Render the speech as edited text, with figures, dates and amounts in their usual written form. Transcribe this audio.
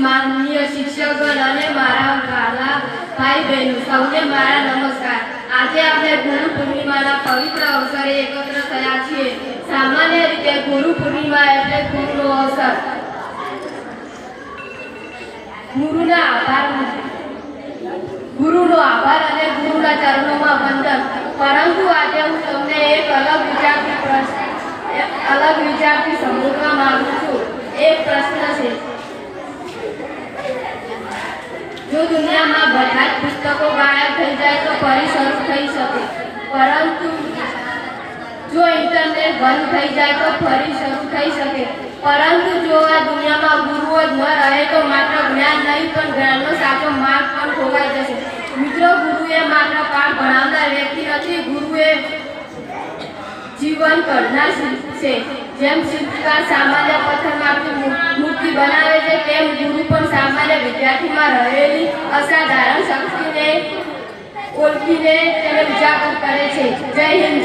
માનનીય શિક્ષકગણ અને મારા વાલા ભાઈ બહેનો સૌને મારા નમસ્કાર। આજે આપણે ગુરુ પૂર્ણિમાના પવિત્ર અવસરે એકત્ર થયા છીએ। સામાન્ય રીતે ગુરુ પૂર્ણિમા એટલે ગુરુનો અવસર, ગુરુનો આભાર અને ગુરુના ચરણોમાં વંદન। પરંતુ આજે હું તમને એક અલગ વિચારથી સંબોધવા માંગુ છું। એક પ્રશ્ન છે, જો દુનિયામાં બધા જ પુસ્તકો ગાયબ થઈ જાય તો ફરી શરૂ થઈ શકે, પરંતુ જો ઇન્ટરનેટ બંધ થઈ જાય તો ફરી શરૂ થઈ શકે, પરંતુ જો આ દુનિયામાં ગુરુઓ જ ન રહે તો માત્ર જ્ઞાન નહીં પણ જ્ઞાનનો સાચો માર્ગ પણ ખોવાઈ જશે। મિત્રો, ગુરુએ માત્ર પાઠ ભણાવનાર વ્યક્તિ નથી, ગુરુએ જીવન ઘડનાર છે। જેમ શિલ્પકાર સામાન્ય પથ્થરમાંથી મૂર્તિ બનાવે છે, તેમ ગુરુ પણ સામાન્ય વિદ્યાર્થીમાં રહેલી અસાધારણ શક્તિને ઓળખીને તેને ઉજાગર કરે છે। જય હિન્દ।